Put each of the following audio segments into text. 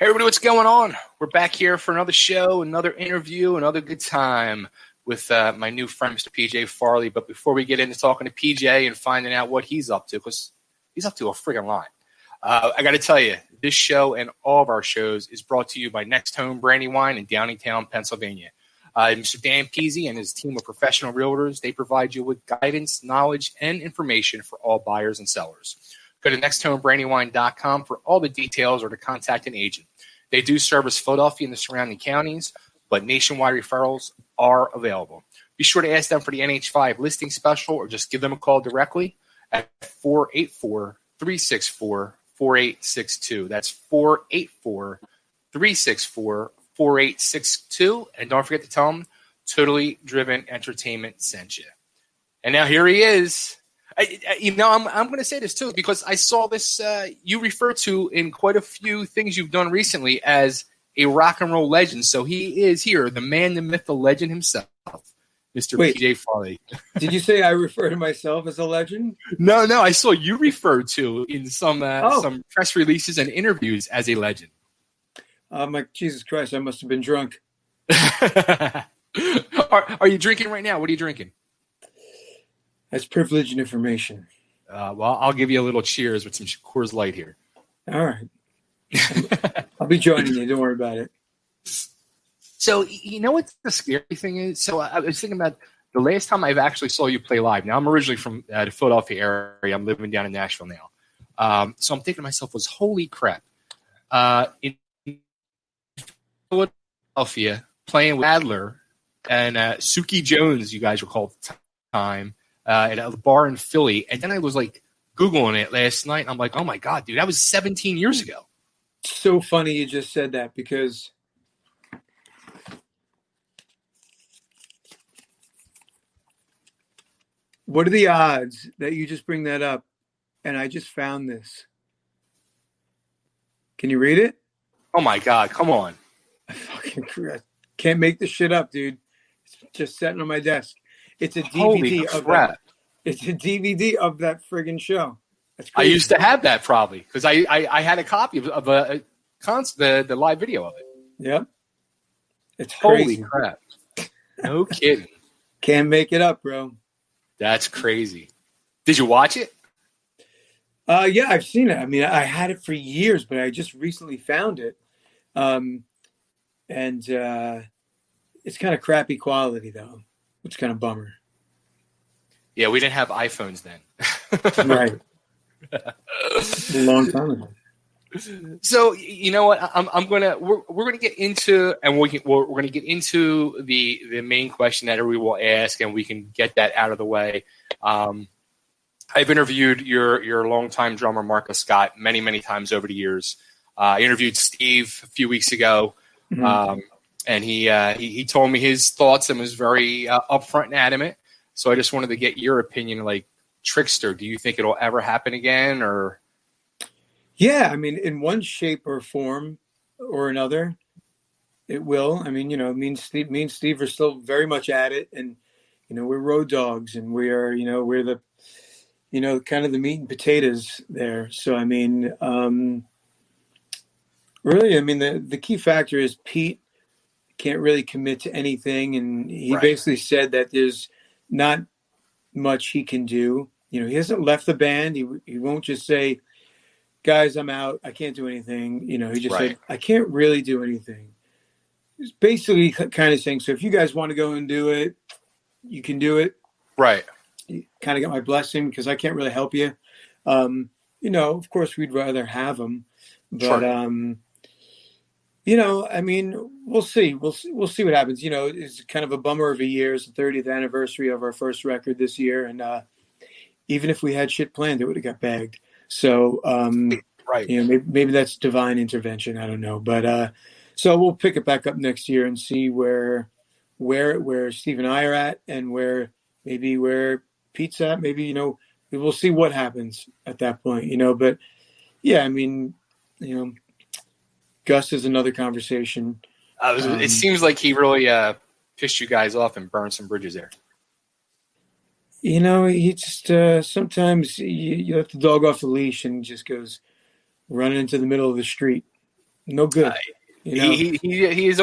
Hey everybody, what's going on? We're back here for another show, another interview, another good time with my new friend, Mr. PJ Farley. But before we get into talking to PJ and finding out what he's up to, because he's up to a friggin' lot, I got to tell you, this show and all of our shows is brought to you by Next Home Brandywine in Downingtown, Pennsylvania. Mr. Dan Peasy and his team of professional realtors, they provide you with guidance, knowledge, and information for all buyers and sellers. Go to nexthomebrandywine.com for all the details or to contact an agent. They do service Philadelphia and the surrounding counties, but nationwide referrals are available. Be sure to ask them for the NH5 listing special or just give them a call directly at 484-364-4862. That's 484-364-4862. And don't forget to tell them Totally Driven Entertainment sent you. And now here he is. I'm going to say this too because I saw this you refer to in quite a few things you've done recently as a rock and roll legend. So he is here, the man, the myth, the legend himself, Mr. PJ Farley. Did you say I refer to myself as a legend? No, I saw you referred to in some press releases and interviews as a legend. I'm like, Jesus Christ, I must have been drunk. Are you drinking right now? What are you drinking? That's privilege and information. Well, I'll give you a little cheers with some Coors Light here. All right. I'll be joining you. Don't worry about it. So, you know what the scary thing is? So I was thinking about the last time I've actually saw you play live. Now, I'm originally from the Philadelphia area. I'm living down in Nashville now. So I'm thinking to myself, holy crap. In Philadelphia, playing with Adler and Suki Jones, you guys were called at the time. At a bar in Philly, and then I was like Googling it last night, and I'm like, oh my God, dude, that was 17 years ago. So funny you just said that because what are the odds that you just bring that up and I just found this? Can you read it? Oh my God, come on. I fucking can't make this shit up, dude. It's just sitting on my desk. It's a DVD of that. It's a DVD of that friggin' show. That's crazy. I used to have that probably because I had a copy of the live video of it. Yep. It's crazy. Holy crap. No kidding. Can't make it up, bro. That's crazy. Did you watch it? Yeah, I've seen it. I mean, I had it for years, but I just recently found it. And it's kind of crappy quality though. It's kind of bummer. Yeah, we didn't have iPhones then. Right. A long time ago. So you know what? We're gonna get into we're gonna get into the main question that we will ask, and we can get that out of the way. I've interviewed your longtime drummer Marcus Scott many times over the years. I interviewed Steve a few weeks ago. Mm-hmm. And he told me his thoughts and was very upfront and adamant. So I just wanted to get your opinion, like Trixter. Do you think it'll ever happen again, or? Yeah, I mean, in one shape or form or another, it will. I mean, me and Steve are still very much at it, and we're road dogs, and we are, we're the, kind of the meat and potatoes there. So I mean, really, I mean, the key factor is Pete can't really commit to anything, and he basically said that there's not much he can do. He hasn't left the band. He won't just say, guys, I'm out, I can't do anything. He just said, I can't really do anything. He's basically kind of saying, so if you guys want to go and do it, you can do it. Right. You kind of got my blessing because I can't really help you. Of course we'd rather have him, but sure. I mean, we'll see. We'll see what happens. It's kind of a bummer of a year. It's the 30th anniversary of our first record this year. And even if we had shit planned, it would have got bagged. So, maybe that's divine intervention. I don't know. But so we'll pick it back up next year and see where Steve and I are at and where Pete's at. Maybe, we'll see what happens at that point, But, yeah, I mean, Gus is another conversation. It seems like he really pissed you guys off and burned some bridges there. He just sometimes you let the dog off the leash and just goes running into the middle of the street. No good. You know,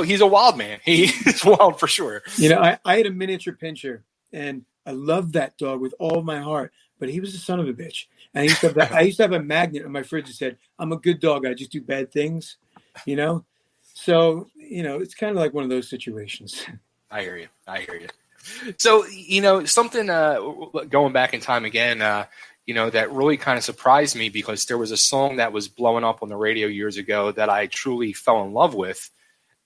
he's a wild man. He's wild for sure. You know, I had a miniature pinscher, and I loved that dog with all my heart, but he was a son of a bitch. And I used to have a magnet on my fridge that said, "I'm a good dog. I just do bad things." You know, so you know, it's kind of like one of those situations. I hear you. So, you know, something going back in time again, you know, that really kind of surprised me because there was a song that was blowing up on the radio years ago that I truly fell in love with.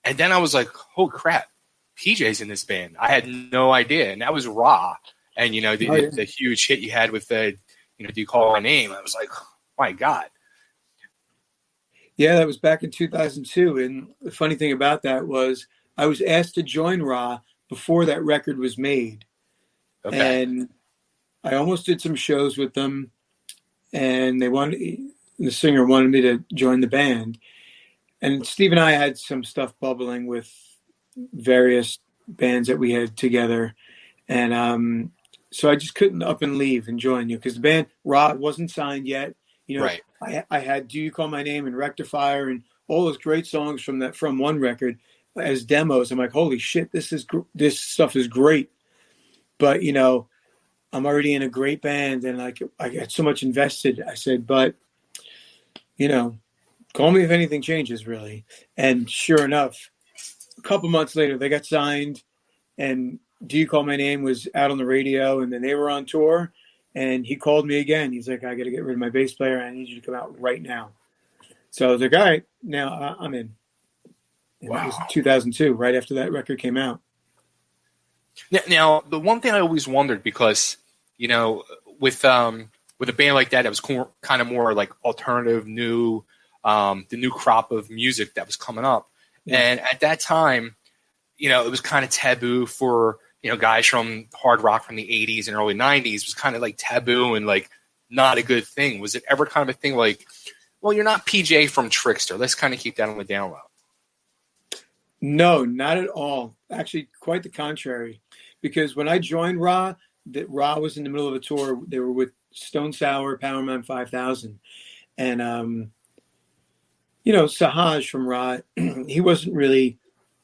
And then I was like, oh, crap, PJ's in this band. I had no idea. And that was Raw. And, you know, the huge hit you had with the, you know, Do You Call My Name? I was like, oh, my God. Yeah, that was back in 2002. And the funny thing about that was I was asked to join Raw before that record was made. Okay. And I almost did some shows with them. And the singer wanted me to join the band. And Steve and I had some stuff bubbling with various bands that we had together. And so I just couldn't up and leave and join you because the band, Rod, wasn't signed yet. You know, right. I had Do You Call My Name and Rectifier and all those great songs from one record as demos. I'm like, holy shit, this stuff is great. But, you know, I'm already in a great band and like I got so much invested. I said, but, you know, call me if anything changes, really. And sure enough, a couple months later, they got signed and Do You Call My Name was out on the radio, and then they were on tour, and he called me again. He's like, I got to get rid of my bass player. I need you to come out right now. So I was like, all right, now I'm in. And wow. That was 2002, right after that record came out. Now, the one thing I always wondered, because, you know, with a band like that was kind of more like alternative, new, the new crop of music that was coming up. Yeah. And at that time, you know, it was kind of taboo for, you know, guys from hard rock from the 80s and early 90s was kind of like taboo and like not a good thing. Was it ever kind of a thing like, well, you're not PJ from Trixter. Let's kind of keep that on the down low. No, not at all. Actually, quite the contrary. Because when I joined Raw was in the middle of a tour. They were with Stone Sour, Powerman 5000. And, you know, Sahaj from Raw, he wasn't really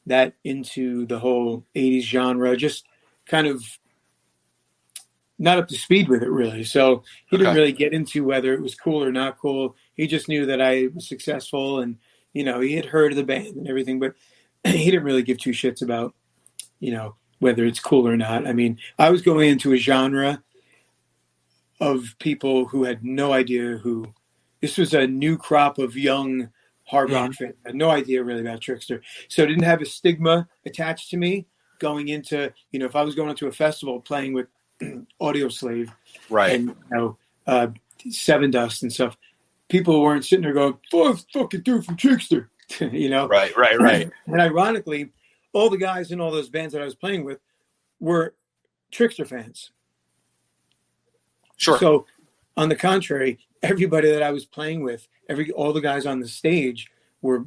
that into the whole 80s genre, just kind of not up to speed with it, really. So he didn't really get into whether it was cool or not cool. He just knew that I was successful and, you know, he had heard of the band and everything, but he didn't really give two shits about, you know, whether it's cool or not. I mean, I was going into a genre of people who had no idea this was a new crop of young hard rock fans. I had no idea really about Trixter. So it didn't have a stigma attached to me going into, you know, if I was going into a festival playing with Audio Slave and, you know, Seven Dust and stuff, people weren't sitting there going, oh, fucking dude from Trixter, you know? Right. And ironically, all the guys in all those bands that I was playing with were Trixter fans. Sure. So on the contrary, everybody that I was playing with, all the guys on the stage were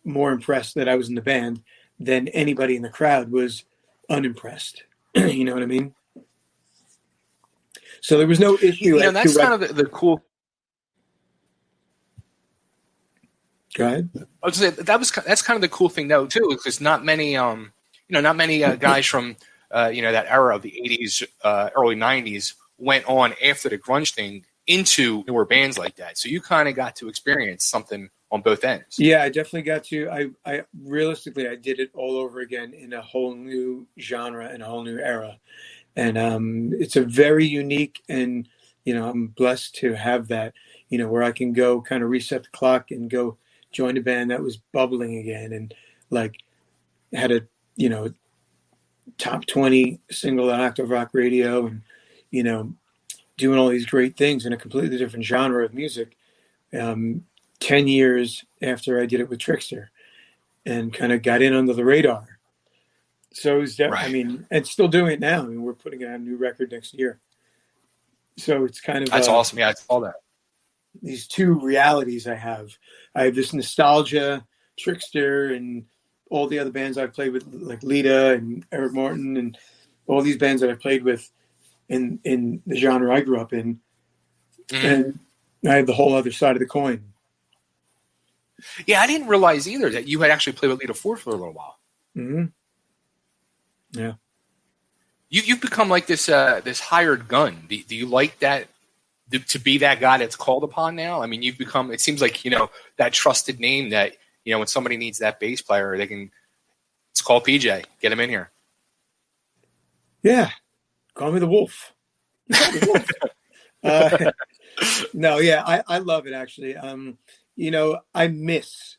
more impressed that I was in the band than anybody in the crowd was unimpressed. You know what I mean? So there was no issue. You know, that's kind of the cool. Go ahead. I was saying that's kind of the cool thing though too, because not many guys from you know, that era of the 80s, early 90s went on after the grunge thing into newer bands like that. So you kind of got to experience something on both ends. Yeah, I definitely got to. I realistically, I did it all over again in a whole new genre and a whole new era. And it's a very unique and, you know, I'm blessed to have that, you know, where I can go kind of reset the clock and go join a band that was bubbling again and like had a, you know, top 20 single on Active Rock Radio and, you know, doing all these great things in a completely different genre of music 10 years after I did it with Trixter and kind of got in under the radar. So it was I mean, and still doing it now. I mean, we're putting out a new record next year. So it's kind of... That's awesome. Yeah, I saw that. These two realities I have. I have this nostalgia, Trixter, and all the other bands I've played with, like Lita and Eric Martin, and all these bands that I've played with in the genre I grew up in. And I have the whole other side of the coin. Yeah, I didn't realize either that you had actually played with Lita Ford for a little while. Mm-hmm. Yeah. You've become like this this hired gun. Do you like that, to be that guy that's called upon now? I mean, you've become, it seems like, that trusted name that, when somebody needs that bass player, it's call PJ, get him in here. Yeah. Call me the Wolf. No, yeah, I love it, actually. I miss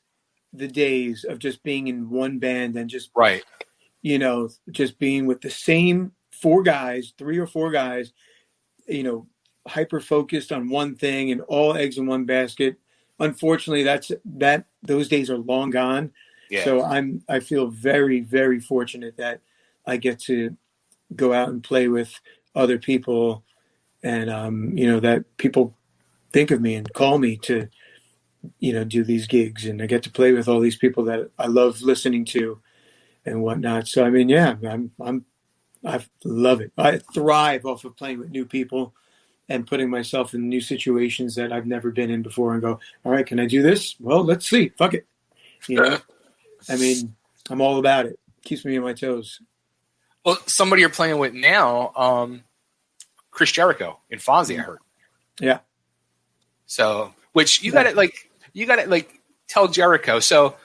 the days of just being in one band and just, right. Just being with the same 3 or 4 guys, hyper focused on one thing and all eggs in one basket. Unfortunately, those days are long gone. Yeah. So I feel very, very fortunate that I get to go out and play with other people, and that people think of me and call me to do these gigs, and I get to play with all these people that I love listening to and whatnot. So I mean, yeah, I love it. I thrive off of playing with new people and putting myself in new situations that I've never been in before, and go, all right, can I do this? Well, let's see. Fuck it. I mean, I'm all about it. Keeps me on my toes. Well, somebody you're playing with now, Chris Jericho in Fozzy, I heard. Yeah. So, which you got to tell Jericho. So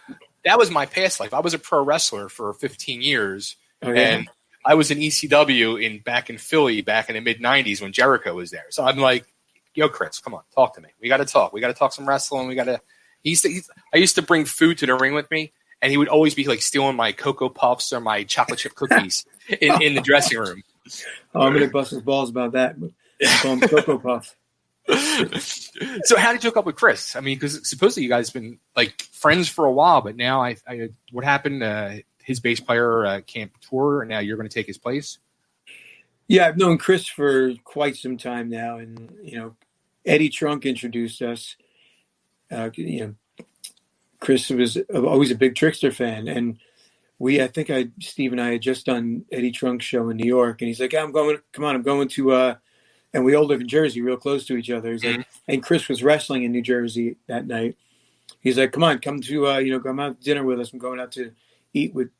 that was my past life. I was a pro wrestler for 15 years, and I was in ECW back in Philly back in the mid '90s when Jericho was there. So I'm like, yo, Chris, come on, talk to me. We got to talk. We got to talk some wrestling. I used to bring food to the ring with me, and he would always be like stealing my Cocoa Puffs or my chocolate chip cookies in the dressing room. Oh, I'm going to bust his balls about that. Call him Cocoa Puff. So how did you hook up with Chris? I mean, because supposedly you guys have been like friends for a while, but now what happened? His bass player can't tour, and now you're going to take his place? Yeah, I've known Chris for quite some time now, and Eddie Trunk introduced us. Chris was always a big Trixter fan, and Steve and I had just done Eddie Trunk's show in New York, and he's like, I'm going to, and we all live in Jersey, real close to each other. He's like, and Chris was wrestling in New Jersey that night. He's like, come to, come out to dinner with us. I'm going out to eat with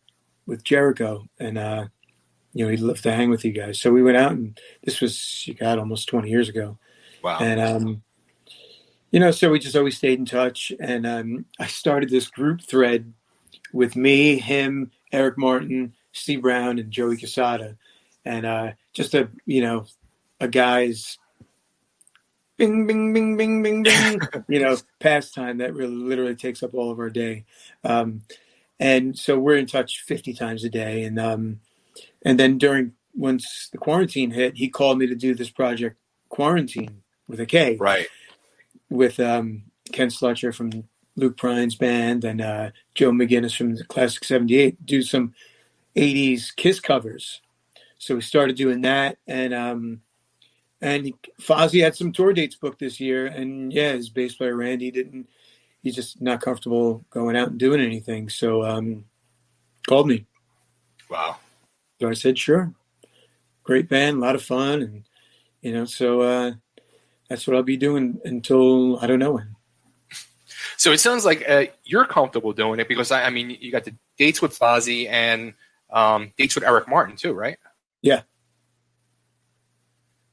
Jericho, and he'd love to hang with you guys. So we went out, and this was almost 20 years ago. Wow. And so we just always stayed in touch, and I started this group thread with me, him, Eric Martin, Steve Brown, and Joey Casada, and just a guy's bing, bing, bing, bing, bing, bing, pastime that really literally takes up all of our day. And so we're in touch 50 times a day. And then once the quarantine hit, he called me to do this project, Quarantine, with a K. Right. With Ken Slutcher from Luke Bryan's band and Joe McGinnis from the Classic 78, do some 80s Kiss covers. So we started doing that. And Fozzy had some tour dates booked this year. And his bass player, Randy, he's just not comfortable going out and doing anything. So called me. Wow. So I said, sure. Great band, a lot of fun. And, so that's what I'll be doing until I don't know when. So it sounds like you're comfortable doing it because, I mean, you got the dates with Fozzy and dates with Eric Martin too, right? Yeah.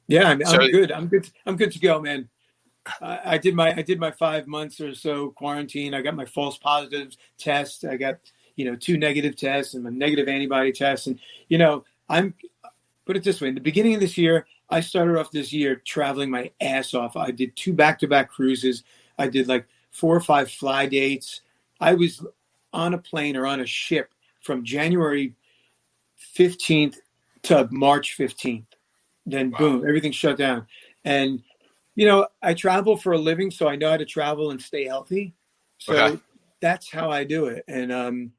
Yeah, I'm good. I'm good to go, man. I did my 5 months or so quarantine. I got my false positives test. I got 2 negative tests and a negative antibody test. And I'm put it this way: in the beginning of this year, I started off this year traveling my ass off. I did 2 back-to-back cruises. I did like 4 or 5 fly dates. I was on a plane or on a ship from January 15th to March 15th. Then boom, everything shut down. And I travel for a living, so I know how to travel and stay healthy. So that's how I do it. And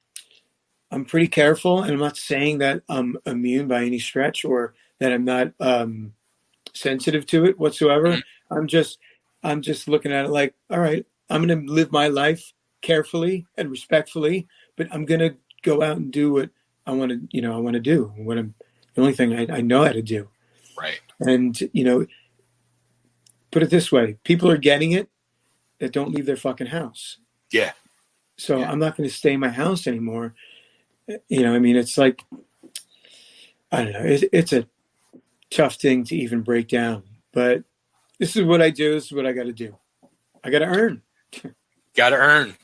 I'm pretty careful, and I'm not saying that I'm immune by any stretch or that I'm not sensitive to it whatsoever. Mm-hmm. I'm just looking at it like, all right, I'm going to live my life carefully and respectfully, but I'm going to go out and do what I want to, do. The only thing I know how to do. Right. And, put it this way, people are getting it that don't leave their fucking house. Yeah. So I'm not going to stay in my house anymore. You know, I mean, it's like, I don't know. It's a tough thing to even break down, but this is what I do. This is what I got to do. I got to earn. Got to earn.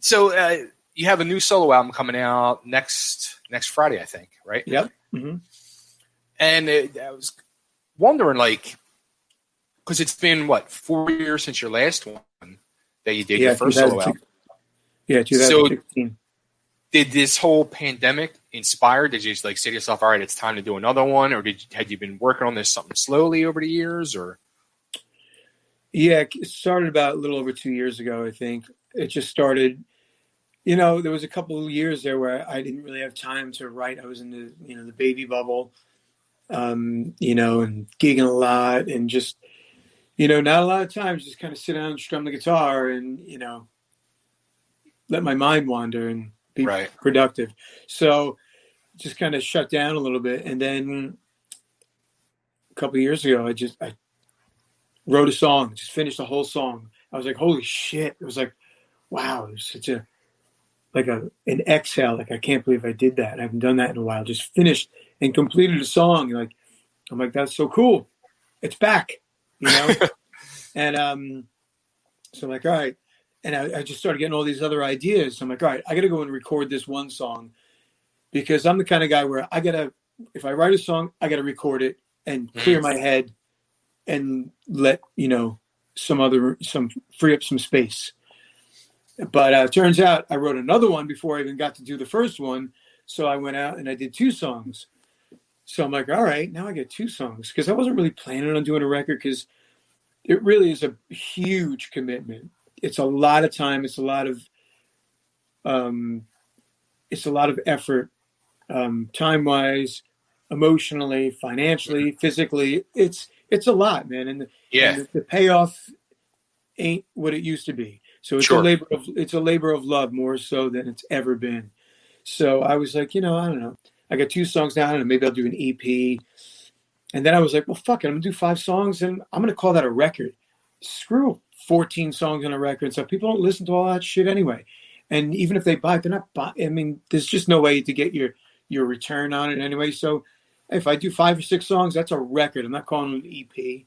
So you have a new solo album coming out next Friday, I think, right? Yep. Mm-hmm. And I was wondering, like, because it's been, 4 years since your last one that you did, your first solo album. Yeah, 2016. So did this whole pandemic inspire? Did you just, like, say to yourself, all right, it's time to do another one? Or had you been working on this something slowly over the years? Or Yeah, it started about a little over 2 years ago, I think. It just started, you know, there was a couple of years there where I didn't really have time to write. I was in the baby bubble, you know, and gigging a lot and just, you know, not a lot of time, just kind of sit down and strum the guitar and, you know, let my mind wander and be productive. So just kind of shut down a little bit. And then a couple of years ago, I wrote a song, just finished the whole song. I was like, holy shit. It was like, wow, it was such an exhale. Like, I can't believe I did that. I haven't done that in a while. Just finished and completed a song. I'm like, that's so cool. It's back, you know? And so I'm like, all right. And I just started getting all these other ideas. So I'm like, all right, I got to go and record this one song because I'm the kind of guy where if I write a song, I got to record it and clear my head and let, you know, free up some space. But it turns out I wrote another one before I even got to do the first one. So I went out and I did 2 songs. So I'm like, all right, now I get 2 songs because I wasn't really planning on doing a record because it really is a huge commitment. It's a lot of time. It's a lot of effort, time-wise, emotionally, financially, physically. It's a lot, man. And the payoff ain't what it used to be. So it's a labor of love more so than it's ever been. So I was like, you know, I don't know. I got 2 songs now. I don't know. Maybe I'll do an EP. And then I was like, well, fuck it. I'm going to do 5 songs and I'm going to call that a record. Screw 14 songs on a record. So people don't listen to all that shit anyway. And even if they buy it, they're not buying. I mean, there's just no way to get your return on it anyway. So if I do 5 or 6 songs, that's a record. I'm not calling it an EP.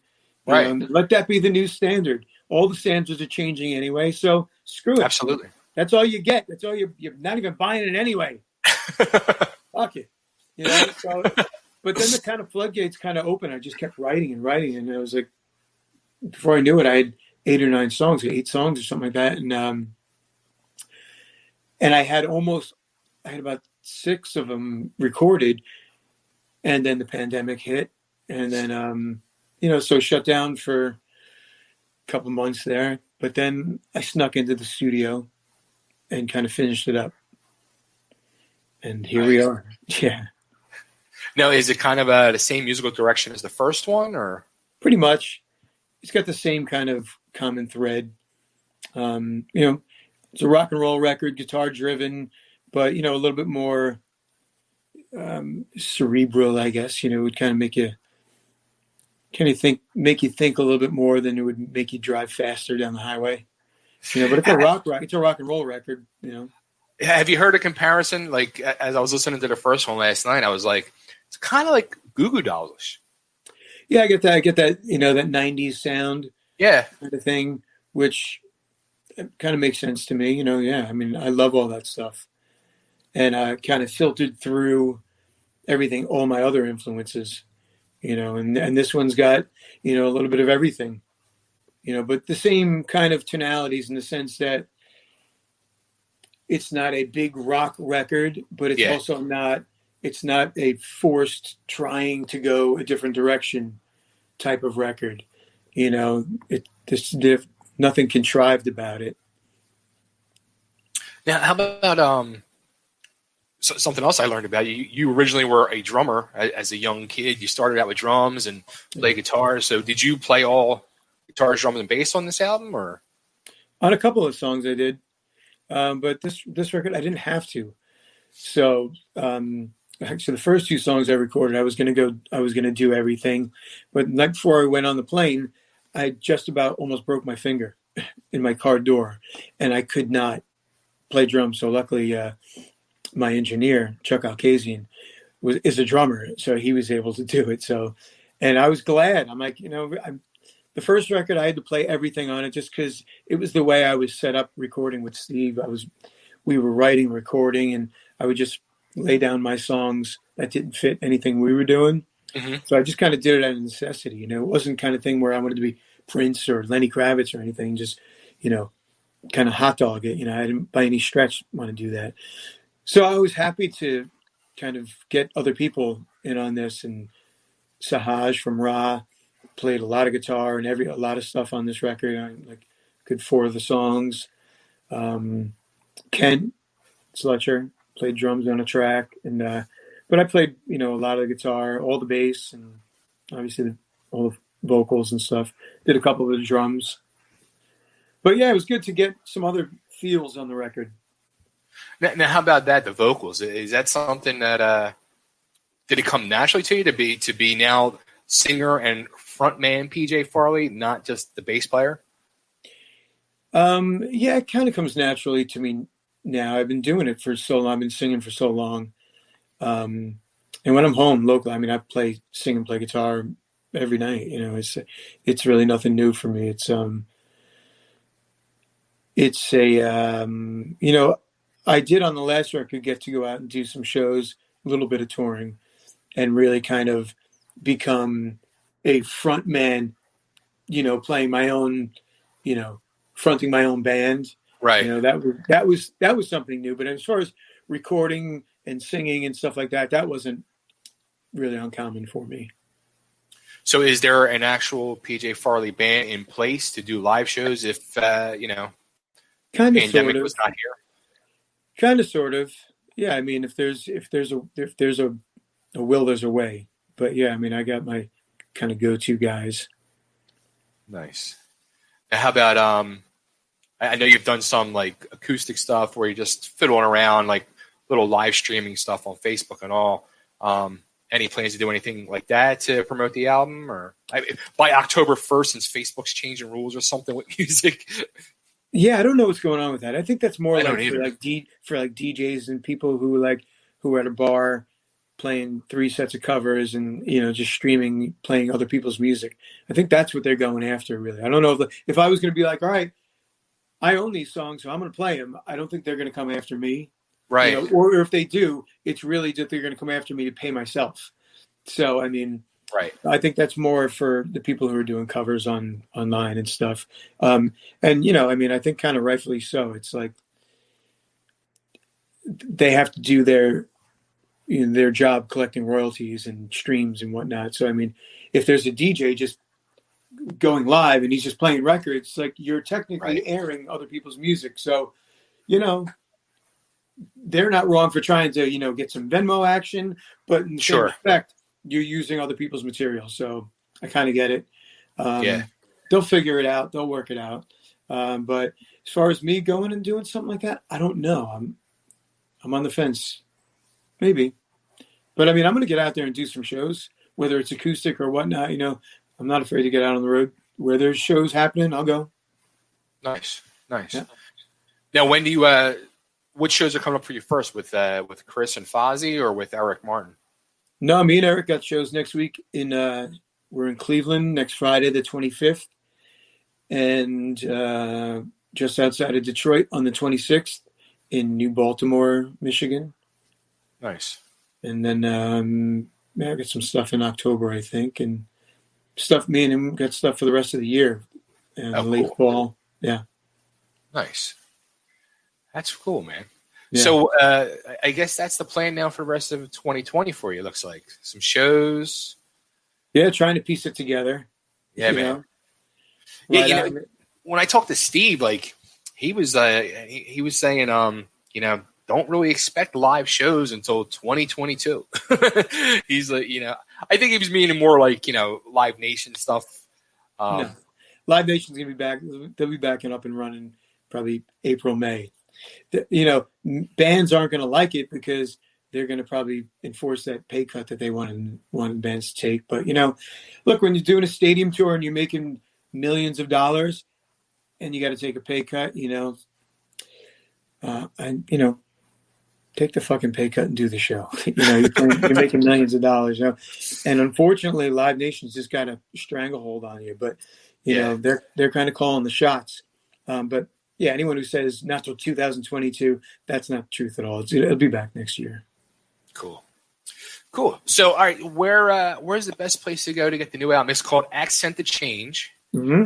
Right. Let that be the new standard. All the standards are changing anyway. So screw it. Absolutely. That's all you get. That's all you're not even buying it anyway. Fuck it. You know, so, but then the kind of floodgates kind of opened. I just kept writing and writing. And I was like, before I knew it, I had 8 or 9 songs, 8 songs or something like that. And I had about 6 of them recorded. And then the pandemic hit. And then, you know, so shut down for a couple months there. But then I snuck into the studio and kind of finished it up. And here we are. Yeah. Now, is it kind of the same musical direction as the first one, or? Pretty much. It's got the same kind of common thread. You know, it's a rock and roll record, guitar driven, but, you know, a little bit more cerebral, I guess. You know, it would kind of make you think a little bit more than it would make you drive faster down the highway. You know, but it's a rock and roll record, you know. Have you heard a comparison? Like, as I was listening to the first one last night, I was like, it's kind of like Goo Goo Dolls. Yeah, I get that, you know, that 90s sound. Yeah. Kind of thing, which kind of makes sense to me, you know. Yeah, I mean, I love all that stuff. And I kind of filtered through everything, all my other influences, you know, and this one's got, you know, a little bit of everything, you know, but the same kind of tonalities in the sense that it's not a big rock record, but it's also not a forced trying to go a different direction type of record. You know, there's nothing contrived about it. Now, how about something else I learned about you? You originally were a drummer as a young kid. You started out with drums and played guitar. So did you play all guitars, drums, and bass on this album, or? On a couple of songs I did. But this record, I didn't have to. So, actually, the first 2 songs I recorded, I was going to do everything. But the night before I went on the plane, I just about almost broke my finger in my car door. And I could not play drums. So luckily, my engineer, Chuck Alkazian, is a drummer, so he was able to do it. So, and I was glad. I'm like, the first record I had to play everything on it just because it was the way I was set up recording with Steve. We were writing, recording, and I would just lay down my songs that didn't fit anything we were doing. Mm-hmm. So I just kind of did it out of necessity. It wasn't kind of thing where I wanted to be Prince or Lenny Kravitz or anything. Just, kind of hot dog it. I didn't by any stretch want to do that. So I was happy to kind of get other people in on this, and Sahaj from Ra played a lot of guitar and a lot of stuff on this record. I good 4 of the songs. Ken Slutcher played drums on a track, and but I played a lot of the guitar, all the bass, and obviously all the vocals and stuff. Did a couple of the drums, but yeah, it was good to get some other feels on the record. Now, how about that? The vocals, is that something that did it come naturally to you to be now singer and frontman PJ Farley, not just the bass player? Yeah, it kind of comes naturally to me now. I've been doing it for so long. I've been singing for so long. And when I'm home locally, I sing and play guitar every night. It's really nothing new for me. I did on the last record get to go out and do some shows, a little bit of touring, and really kind of become a front man, playing my own, fronting my own band. Right. That was something new. But as far as recording and singing and stuff like that, that wasn't really uncommon for me. So is there an actual PJ Farley band in place to do live shows if, kind of, pandemic sort of. was not here? Kind of, sort of. Yeah, if there's a will, there's a way. But yeah, I got my kind of go-to guys. Nice. Now, how about I know you've done some acoustic stuff where you just fiddling around, little live streaming stuff on Facebook and all. Any plans to do anything like that to promote the album, or by October 1st, since Facebook's changing rules or something with music? Yeah, I don't know what's going on with that. I think that's more for DJs and people who are at a bar playing 3 sets of covers and just streaming, playing other people's music. I think that's what they're going after, really. I don't know if I was going to be like, all right, I own these songs, so I'm going to play them. I don't think they're going to come after me, right? Or if they do, it's really that they're going to come after me to pay myself. So right. I think that's more for the people who are doing covers online and stuff. And I think kind of rightfully so. It's like they have to do their job collecting royalties and streams and whatnot. So if there's a DJ just going live and he's just playing records, you're technically airing other people's music. So, they're not wrong for trying to, get some Venmo action, but in same respect, you're using other people's material. So I kind of get it. Yeah. They'll figure it out. They'll work it out. But as far as me going and doing something like that, I don't know. I'm on the fence. Maybe. But I'm going to get out there and do some shows, whether it's acoustic or whatnot. I'm not afraid to get out on the road. Where there's shows happening, I'll go. Nice. Yeah. Now, when do you, what shows are coming up for you first, with Chris and Fozzy or with Eric Martin? No, me and Eric got shows next week. We're in Cleveland next Friday, the 25th, and just outside of Detroit on the 26th in New Baltimore, Michigan. Nice. And then I got some stuff in October, I think, and stuff. Me and him got stuff for the rest of the year and late fall. Yeah. Nice. That's cool, man. Yeah. So I guess that's the plan now for the rest of 2020 for you. Looks like some shows. Yeah, trying to piece it together. Yeah, man. Yeah, when I talked to Steve, he was saying, don't really expect live shows until 2022. He's like, I think he was meaning more Live Nation stuff. No. Live Nation's gonna be back. They'll be back and up and running probably April, May. Bands aren't going to like it because they're going to probably enforce that pay cut that they want bands to take. But, look, when you're doing a stadium tour and you're making millions of dollars and you got to take a pay cut, and take the fucking pay cut and do the show. You're making millions of dollars. And unfortunately, Live Nation's just got a stranglehold on you. But they're kind of calling the shots. But yeah, anyone who says not till 2022, that's not the truth at all. It'll be back next year. Cool. So, all right, where's the best place to go to get the new album? It's called Accent to Change. Mm-hmm.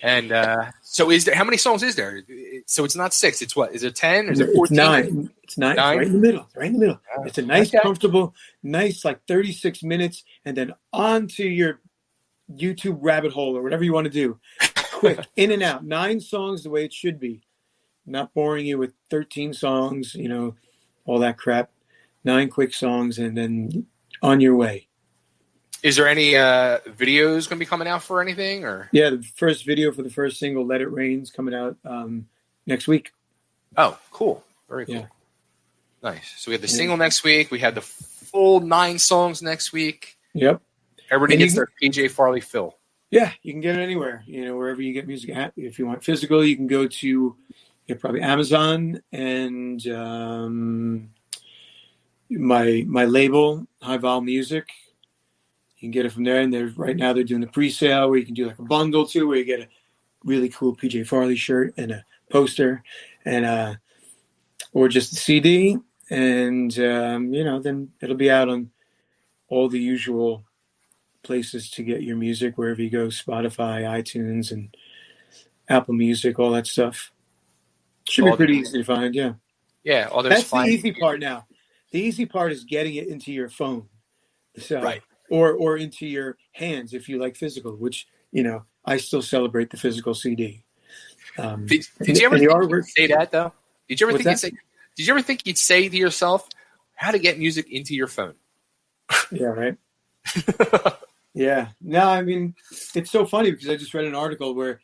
And so, how many songs is there? So it's not 6. It's what? Is it 10? Or is it 14? It's 9. It's 9. It's right in the middle. Right in the middle. It's a nice, comfortable, like 36 minutes, and then on to your YouTube rabbit hole or whatever you want to do. Quick, in and out. 9 songs the way it should be. Not boring you with 13 songs, all that crap. 9 quick songs, and then on your way. Is there any videos going to be coming out for anything? Or yeah, the first video for the first single, Let It Rain's coming out next week. Oh, cool. Very cool. Yeah. Nice. So we have the single next week. We have the full 9 songs next week. Yep. Everybody gets their PJ Farley fill. Yeah, you can get it anywhere. Wherever you get music. If you want physical, you can go to probably Amazon and my label, High Vol Music. You can get it from there. And right now they're doing a pre-sale where you can do like a bundle too, where you get a really cool PJ Farley shirt and a poster, and or just a CD. And then it'll be out on all the usual places to get your music, wherever you go, Spotify, iTunes, and Apple Music, all that stuff. Should be pretty easy to find, yeah. Yeah, that's the easy part now. The easy part is getting it into your phone, right, or into your hands if you like physical. Which I still celebrate the physical CD. Did you ever think you'd say that though? Did you ever think you'd say to yourself how to get music into your phone? Yeah, right. Yeah. No, I mean, it's so funny because I just read an article where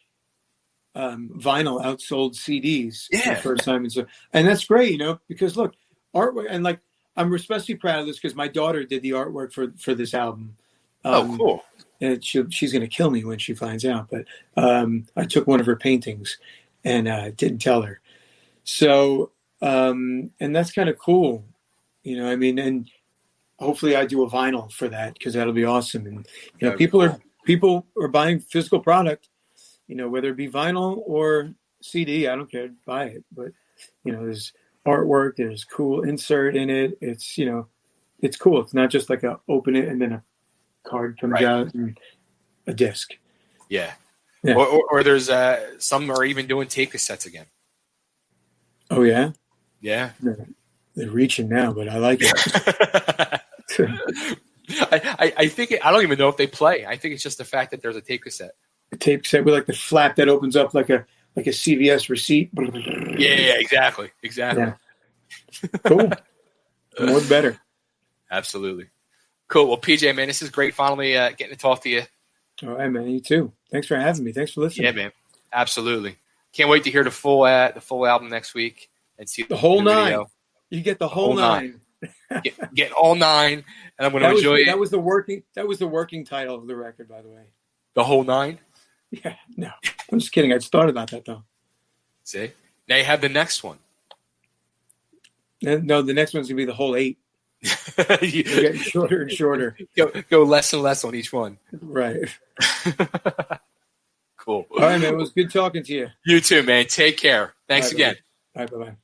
vinyl outsold CDs for the first time, and that's great, because look, artwork, and like I'm especially proud of this because my daughter did the artwork for this album. Cool. And she's going to kill me when she finds out, but I took one of her paintings and didn't tell her. So, and that's kind of cool, and hopefully I do a vinyl for that because that'll be awesome. And people are buying physical product, whether it be vinyl or CD. I don't care, buy it. But there's artwork, there's cool insert in it. It's it's cool. It's not just like open it and then a card comes out and a disc. Yeah. Or there's some are even doing tape cassettes again. Oh yeah. Yeah. They're reaching now, but I like it. I think I don't even know if they play. I think it's just the fact that there's a tape cassette. A tape cassette with like the flap that opens up like a CVS receipt. Yeah, exactly. Yeah. Cool. The more the better. Absolutely. Cool. Well, PJ, man, this is great. Finally getting to talk to you. All right, man. You too. Thanks for having me. Thanks for listening. Yeah, man. Absolutely. Can't wait to hear the full album next week and see the whole 9. Video. You get the whole 9. Get all 9, and I'm going to enjoy it. That was the working title of the record, by the way. The whole 9? Yeah, no. I'm just kidding. I'd thought about that, though. See? Now you have the next one. No, the next one's going to be the whole 8. We're getting shorter and shorter. Go less and less on each one. Right. Cool. All right, man. It was good talking to you. You too, man. Take care. Thanks again. All right, bye-bye.